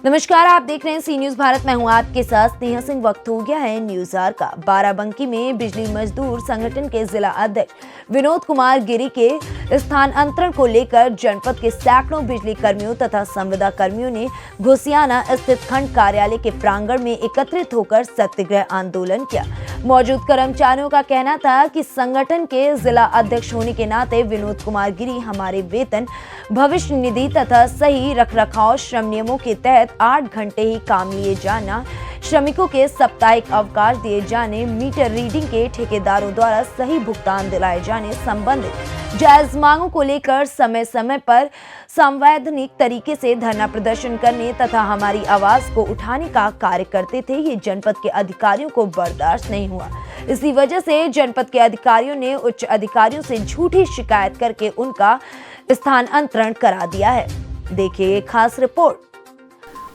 नमस्कार, आप देख रहे हैं सी न्यूज भारत। मैं हूं आपके साथ स्नेहा सिंह। वक्त हो गया है न्यूज आवर का। बाराबंकी में बिजली मजदूर संगठन के जिला अध्यक्ष विनोद कुमार गिरी के स्थानांतरण को लेकर जनपद के सैकड़ों बिजली कर्मियों तथा संविदा कर्मियों ने घोसियाना स्थित खंड कार्यालय के प्रांगण में एकत्रित होकर सत्याग्रह आंदोलन किया। मौजूद कर्मचारियों का कहना था कि संगठन के जिला अध्यक्ष होने के नाते विनोद कुमार गिरी हमारे वेतन, भविष्य निधि तथा सही रखरखाव श्रम नियमों के तहत 8 घंटे ही काम लिए जाना, श्रमिकों के साप्ताहिक अवकाश दिए जाने, मीटर रीडिंग के ठेकेदारों द्वारा सही भुगतान दिलाए जाने संबंधित जायज मांगों को लेकर समय समय पर संवैधानिक तरीके से धरना प्रदर्शन करने तथा हमारी आवाज को उठाने का कार्य करते थे। ये जनपद के अधिकारियों को बर्दाश्त नहीं हुआ। इसी वजह से जनपद के अधिकारियों ने उच्च अधिकारियों से झूठी शिकायत करके उनका स्थानांतरण करा दिया है। देखिए खास रिपोर्ट।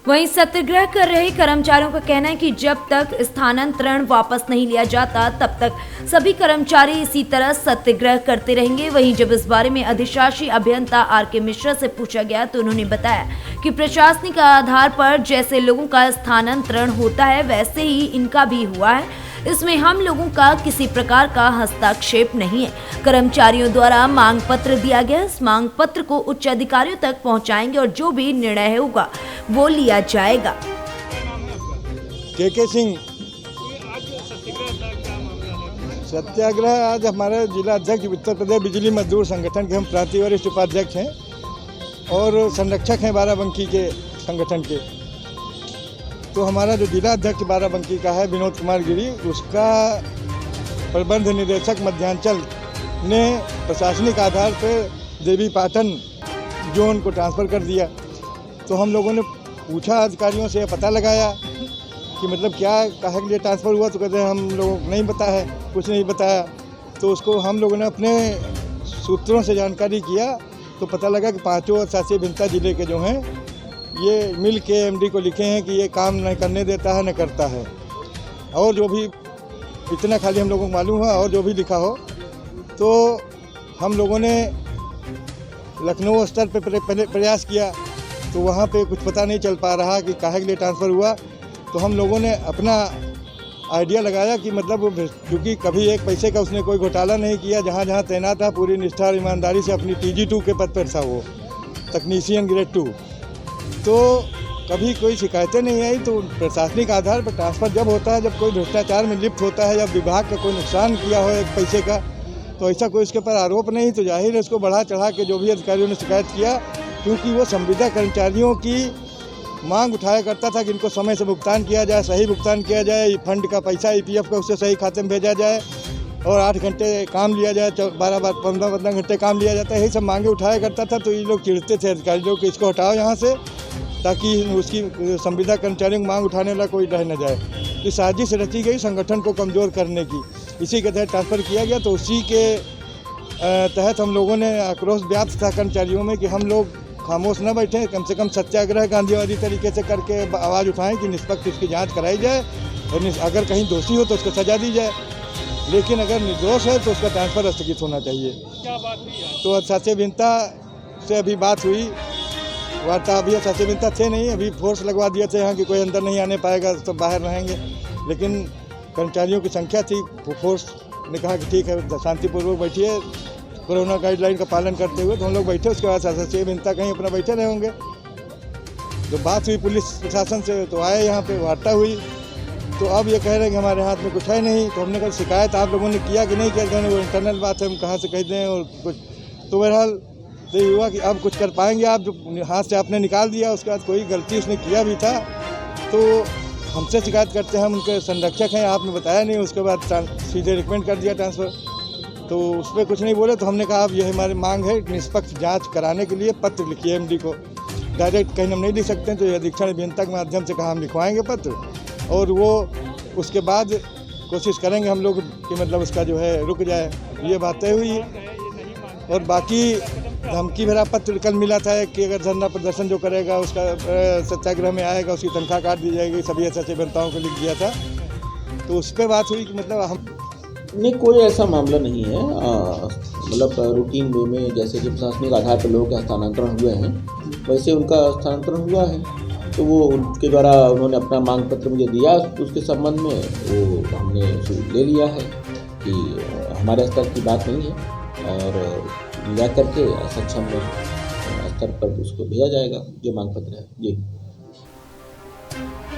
वहीं सत्याग्रह कर रहे कर्मचारियों का कहना है कि जब तक स्थानांतरण वापस नहीं लिया जाता तब तक सभी कर्मचारी इसी तरह सत्याग्रह करते रहेंगे। वहीं जब इस बारे में अधिशासी अभियंता आर.के. मिश्रा से पूछा गया तो उन्होंने बताया कि प्रशासनिक आधार पर जैसे लोगों का स्थानांतरण होता है वैसे ही इनका भी हुआ है। इसमें हम लोगों का किसी प्रकार का हस्तक्षेप नहीं है। कर्मचारियों द्वारा मांग पत्र दिया गया। इस मांग पत्र को उच्च अधिकारियों तक पहुंचाएंगे और जो भी निर्णय होगा वो लिया जाएगा। के सिंह सत्याग्रह आज हमारे जिला अध्यक्ष उत्तर प्रदेश बिजली मजदूर संगठन के हम प्रांतीय वरिष्ठ उपाध्यक्ष हैं और संरक्षक हैं बाराबंकी के संगठन के। तो हमारा जो जिला अध्यक्ष बाराबंकी का है विनोद कुमार गिरी, उसका प्रबंध निदेशक मध्यांचल ने प्रशासनिक आधार पर देवी पाटन जोन को ट्रांसफ़र कर दिया। तो हम लोगों ने पूछा अधिकारियों से, पता लगाया कि मतलब क्या काहे के लिए ट्रांसफ़र हुआ। तो कहते हैं हम लोगों को नहीं पता है, कुछ नहीं बताया। तो उसको हम लोगों ने अपने सूत्रों से जानकारी किया तो पता लगा कि पाँचों शासी भिन्नता जिले के जो हैं ये मिल के एमडी को लिखे हैं कि ये काम न करने देता है न करता है। और जो भी इतना खाली हम लोगों को मालूम हुआ और जो भी लिखा हो, तो हम लोगों ने लखनऊ स्तर पर प्रयास किया तो वहाँ पे कुछ पता नहीं चल पा रहा कि काहे के लिए ट्रांसफ़र हुआ। तो हम लोगों ने अपना आइडिया लगाया कि मतलब क्योंकि कभी एक पैसे का उसने कोई घोटाला नहीं किया, जहाँ जहाँ तैनात था पूरी निष्ठा और ईमानदारी से अपनी TG2 के पद पर था, वो तकनीशियन ग्रेड 2। तो कभी कोई शिकायतें नहीं आई। तो प्रशासनिक आधार पर ट्रांसफ़र जब होता है, जब कोई भ्रष्टाचार में लिप्त होता है, जब विभाग का कोई नुकसान किया हो एक पैसे का, तो ऐसा कोई उसके ऊपर आरोप नहीं, तो जाहिर है उसको बढ़ा चढ़ा के जो भी अधिकारियों ने शिकायत किया, क्योंकि वो संविदा कर्मचारियों की मांग उठाया करता था कि इनको समय से भुगतान किया जाए, सही भुगतान किया जाए, फंड का पैसा EPF का उससे सही खाते में भेजा जाए और 8 घंटे काम लिया जाए, 12-15 घंटे काम लिया जाता है, यही सब मांगे उठाया करता था। तो ये लोग चिढ़ते थे अधिकारी लोग कि इसको हटाओ यहाँ से, ताकि उसकी संविदा कर्मचारियों की मांग उठाने वाला कोई रह न जाए। ये साजिश रची गई संगठन को कमज़ोर करने की, इसी के तहत ट्रांसफ़र किया गया। तो उसी के तहत हम लोगों ने आक्रोश व्याप्त था कर्मचारियों में कि हम लोग खामोश न बैठें, कम से कम सत्याग्रह गांधीवादी तरीके से करके आवाज़ उठाएं कि निष्पक्ष इसकी जांच कराई जाए और अगर कहीं दोषी हो तो उसको सजा दी जाए, लेकिन अगर निर्दोष है तो उसका ट्रांसफ़र स्थगित होना चाहिए। क्या बात हुई? तो शासी भिन्नता से अभी बात हुई, वार्ता अभी शासी भिन्नता थे नहीं, अभी फोर्स लगवा दिए थे यहाँ कि कोई अंदर नहीं आने पाएगा, तो बाहर रहेंगे। लेकिन कर्मचारियों की संख्या थी, फोर्स ने कहा कि ठीक है शांतिपूर्वक बैठिए, कोरोना गाइडलाइन का पालन करते हुए। तो हम लोग बैठे, उसके बाद शासी भिन्नता कहीं अपना बैठे रहे होंगे। तो बात हुई पुलिस प्रशासन से, तो आए यहाँ पे, वार्ता हुई। तो अब ये कह रहे हैं कि हमारे हाथ में कुछ है नहीं। तो हमने कहा शिकायत आप लोगों ने किया कि नहीं किया, कहने वो इंटरनल बात है, हम कहाँ से कह दें और कुछ। तो बहरहाल तो ये हुआ कि अब कुछ कर पाएंगे आप, जो हाथ से आपने निकाल दिया, उसके बाद कोई गलती उसने किया भी था तो हमसे शिकायत करते हैं, हम उनके संरक्षक हैं, आपने बताया नहीं। उसके बाद सीधे रिकमेंड कर दिया ट्रांसफ़र, तो उस पर कुछ नहीं बोले। तो हमने कहा अब ये हमारी मांग है, निष्पक्ष जांच कराने के लिए पत्र लिखिए एमडी को, डायरेक्ट कहीं हम नहीं लिख सकते हैं। तो अधीक्षण अभियंता के माध्यम से कहा हम लिखवाएंगे पत्र, और वो उसके बाद कोशिश करेंगे हम लोग कि मतलब उसका जो है रुक जाए। ये बातें हुई। और बाकी धमकी भरा पत्र कल मिला था कि अगर धरना प्रदर्शन जो करेगा उसका सत्याग्रह में आएगा, उसकी तनख्वाह काट दी जाएगी, सभी ऐसे अभियंताओं को लिख दिया था। तो उस पर बात हुई कि मतलब हम नहीं, कोई ऐसा मामला नहीं है। मतलब रूटीन वे में जैसे कि प्रशासनिक आधार पर लोगों के हस्तांतरण हुए हैं वैसे उनका हस्तांतरण हुआ है। तो वो उनके द्वारा उन्होंने अपना मांग पत्र मुझे दिया, उसके संबंध में वो हमने ले लिया है कि हमारे स्तर की बात नहीं है और जा करके सक्षम स्तर पर उसको भेजा जाएगा जो मांग पत्र है। जी।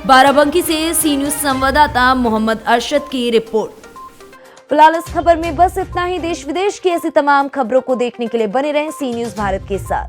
बाराबंकी से सी न्यूज संवाददाता मोहम्मद अरशद की रिपोर्ट। फिलहाल इस खबर में बस इतना ही। देश विदेश की ऐसी तमाम खबरों को देखने के लिए बने रहें सी न्यूज भारत के साथ।